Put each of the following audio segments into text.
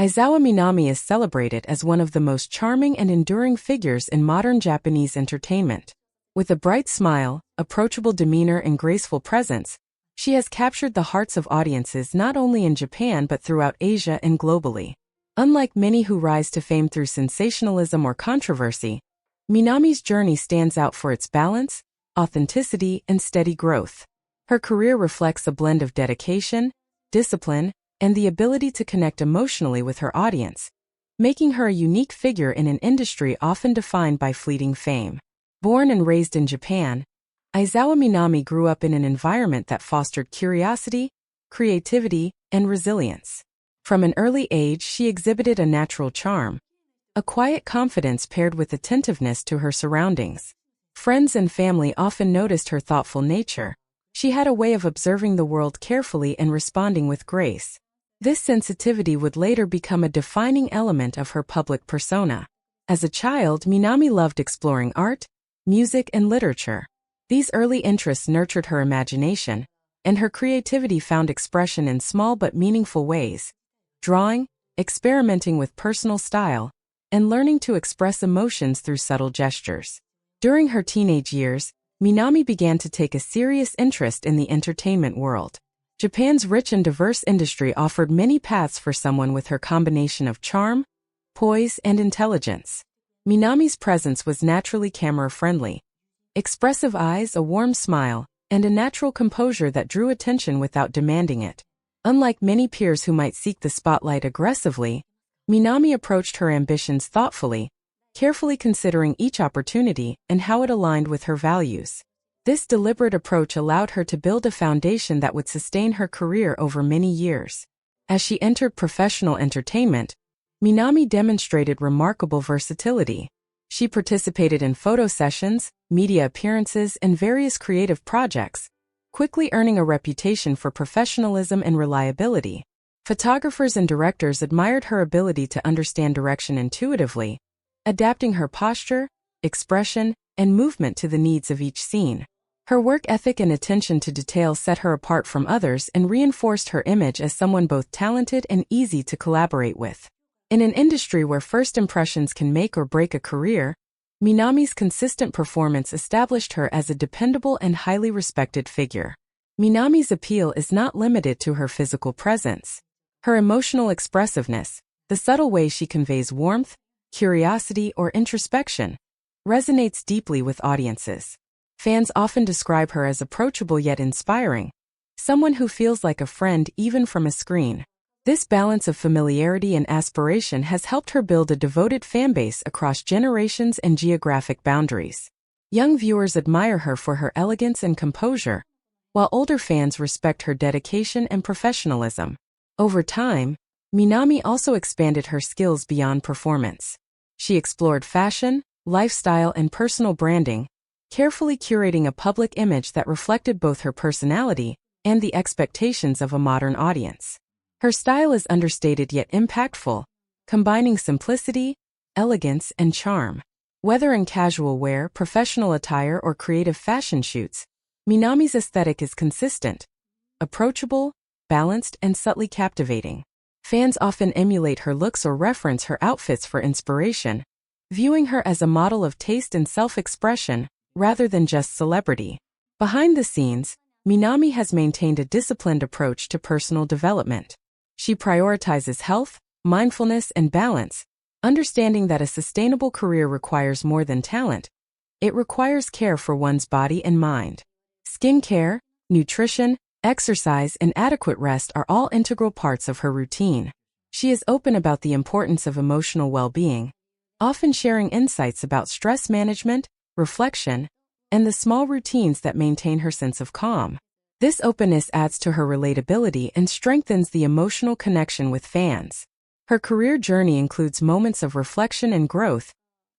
Aizawa Minami is celebrated as one of the most charming and enduring figures in modern Japanese entertainment. With a bright smile, approachable demeanor and graceful presence, she has captured the hearts of audiences not only in Japan but throughout Asia and globally. Unlike many who rise to fame through sensationalism or controversy, Minami's journey stands out for its balance, authenticity, and steady growth. Her career reflects a blend of dedication, discipline, and the ability to connect emotionally with her audience, making her a unique figure in an industry often defined by fleeting fame. Born and raised in Japan, Aizawa Minami grew up in an environment that fostered curiosity, creativity, and resilience. From an early age, she exhibited a natural charm, a quiet confidence paired with attentiveness to her surroundings. Friends and family often noticed her thoughtful nature. She had a way of observing the world carefully and responding with grace. This sensitivity would later become a defining element of her public persona. As a child, Minami loved exploring art, music, and literature. These early interests nurtured her imagination, and her creativity found expression in small but meaningful ways. Drawing, experimenting with personal style, and learning to express emotions through subtle gestures. During her teenage years, Minami began to take a serious interest in the entertainment world. Japan's rich and diverse industry offered many paths for someone with her combination of charm, poise, and intelligence. Minami's presence was naturally camera-friendly. Expressive eyes, a warm smile, and a natural composure that drew attention without demanding it. Unlike many peers who might seek the spotlight aggressively, Minami approached her ambitions thoughtfully, carefully considering each opportunity and how it aligned with her values. This deliberate approach allowed her to build a foundation that would sustain her career over many years. As she entered professional entertainment, Minami demonstrated remarkable versatility. She participated in photo sessions, media appearances, and various creative projects, quickly earning a reputation for professionalism and reliability. Photographers and directors admired her ability to understand direction intuitively, adapting her posture, expression, and movement to the needs of each scene. Her work ethic and attention to detail set her apart from others and reinforced her image as someone both talented and easy to collaborate with. In an industry where first impressions can make or break a career, Minami's consistent performance established her as a dependable and highly respected figure. Minami's appeal is not limited to her physical presence. Her emotional expressiveness, the subtle way she conveys warmth, curiosity, or introspection, resonates deeply with audiences. Fans often describe her as approachable yet inspiring, someone who feels like a friend even from a screen. This balance of familiarity and aspiration has helped her build a devoted fanbase across generations and geographic boundaries. Young viewers admire her for her elegance and composure, while older fans respect her dedication and professionalism. Over time, Minami also expanded her skills beyond performance. She explored fashion, lifestyle, and personal branding, carefully curating a public image that reflected both her personality and the expectations of a modern audience. Her style is understated yet impactful, combining simplicity, elegance, and charm. Whether in casual wear, professional attire, or creative fashion shoots, Minami's aesthetic is consistent, approachable, balanced, and subtly captivating. Fans often emulate her looks or reference her outfits for inspiration, viewing her as a model of taste and self-expression rather than just celebrity. Behind the scenes, Minami has maintained a disciplined approach to personal development. She prioritizes health, mindfulness, and balance, understanding that a sustainable career requires more than talent. It requires care for one's body and mind. Skincare, nutrition, exercise, and adequate rest are all integral parts of her routine. She is open about the importance of emotional well-being, often sharing insights about stress management, reflection, and the small routines that maintain her sense of calm. This openness adds to her relatability and strengthens the emotional connection with fans. Her career journey includes moments of reflection and growth,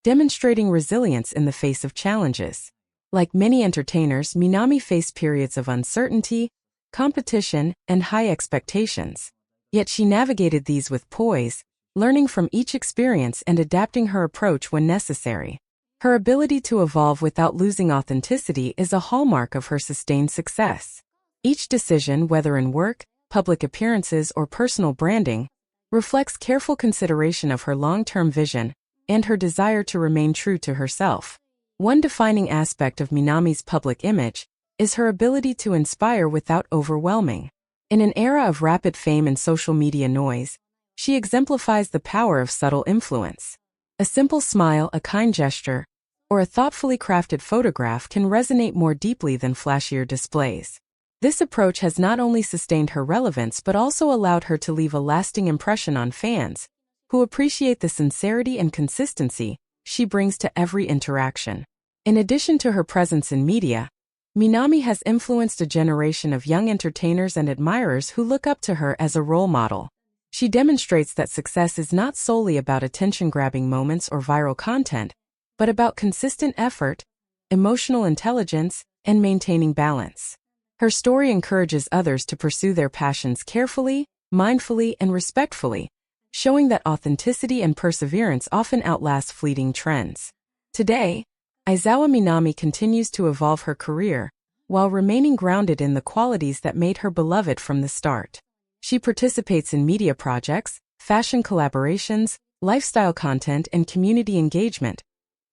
demonstrating resilience in the face of challenges. Like many entertainers, Minami faced periods of uncertainty, competition, and high expectations. Yet she navigated these with poise, learning from each experience and adapting her approach when necessary. Her ability to evolve without losing authenticity is a hallmark of her sustained success. Each decision, whether in work, public appearances, or personal branding, reflects careful consideration of her long-term vision and her desire to remain true to herself. One defining aspect of Minami's public image is her ability to inspire without overwhelming. In an era of rapid fame and social media noise, she exemplifies the power of subtle influence. A simple smile, a kind gesture, or a thoughtfully crafted photograph can resonate more deeply than flashier displays. This approach has not only sustained her relevance but also allowed her to leave a lasting impression on fans, who appreciate the sincerity and consistency she brings to every interaction. In addition to her presence in media, Minami has influenced a generation of young entertainers and admirers who look up to her as a role model. She demonstrates that success is not solely about attention-grabbing moments or viral content, but about consistent effort, emotional intelligence, and maintaining balance. Her story encourages others to pursue their passions carefully, mindfully, and respectfully, showing that authenticity and perseverance often outlast fleeting trends. Today, Aizawa Minami continues to evolve her career, while remaining grounded in the qualities that made her beloved from the start. She participates in media projects, fashion collaborations, lifestyle content, and community engagement,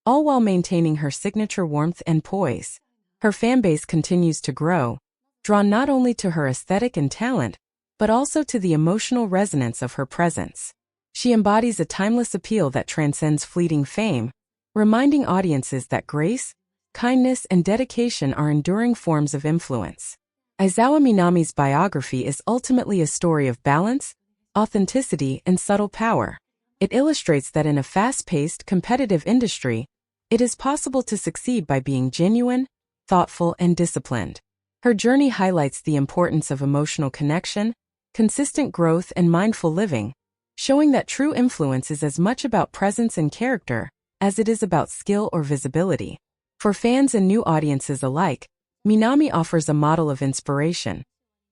all while maintaining her signature warmth and poise. Her fanbase continues to grow, drawn not only to her aesthetic and talent, but also to the emotional resonance of her presence. She embodies a timeless appeal that transcends fleeting fame, reminding audiences that grace, kindness, and dedication are enduring forms of influence. Aizawa Minami's biography is ultimately a story of balance, authenticity, and subtle power. It illustrates that in a fast-paced, competitive industry, it is possible to succeed by being genuine, thoughtful, and disciplined. Her journey highlights the importance of emotional connection, consistent growth, and mindful living, showing that true influence is as much about presence and character as it is about skill or visibility. For fans and new audiences alike, Minami offers a model of inspiration,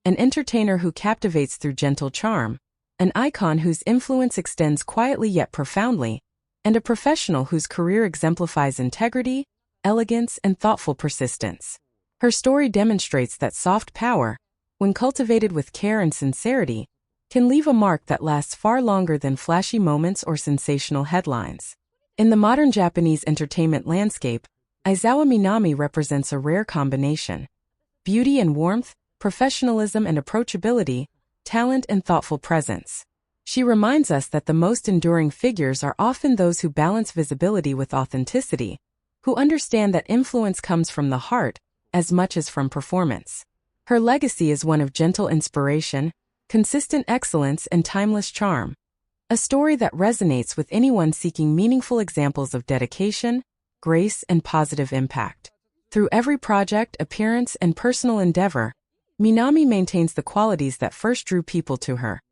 an entertainer who captivates through gentle charm, an icon whose influence extends quietly yet profoundly, and a professional whose career exemplifies integrity, elegance, and thoughtful persistence. Her story demonstrates that soft power, when cultivated with care and sincerity, can leave a mark that lasts far longer than flashy moments or sensational headlines. In the modern Japanese entertainment landscape, Aizawa Minami represents a rare combination: beauty and warmth, professionalism and approachability, talent and thoughtful presence. She reminds us that the most enduring figures are often those who balance visibility with authenticity, who understand that influence comes from the heart as much as from performance. Her legacy is one of gentle inspiration, consistent excellence, and timeless charm, a story that resonates with anyone seeking meaningful examples of dedication, grace, and positive impact. Through every project, appearance, and personal endeavor, Minami maintains the qualities that first drew people to her: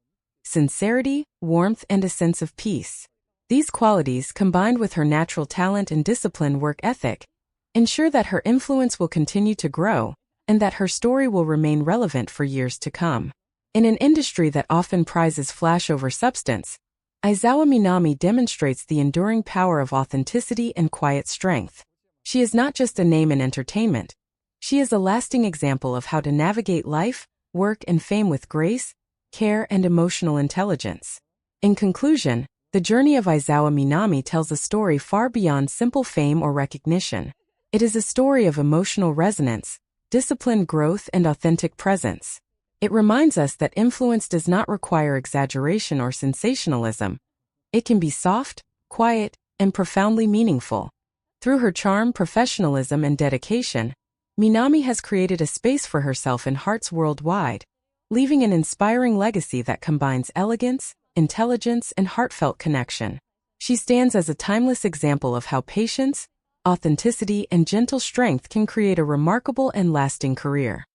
sincerity, warmth, and a sense of peace. These qualities, combined with her natural talent and disciplined work ethic, ensure that her influence will continue to grow and that her story will remain relevant for years to come. In an industry that often prizes flash over substance, Aizawa Minami demonstrates the enduring power of authenticity and quiet strength. She is not just a name in entertainment. She is a lasting example of how to navigate life, work, and fame with grace, care, and emotional intelligence. In conclusion, the journey of Aizawa Minami tells a story far beyond simple fame or recognition. It is a story of emotional resonance, disciplined growth, and authentic presence. It reminds us that influence does not require exaggeration or sensationalism. It can be soft, quiet, and profoundly meaningful. Through her charm, professionalism, and dedication, Minami has created a space for herself in hearts worldwide, leaving an inspiring legacy that combines elegance, intelligence, and heartfelt connection. She stands as a timeless example of how patience, authenticity, and gentle strength can create a remarkable and lasting career.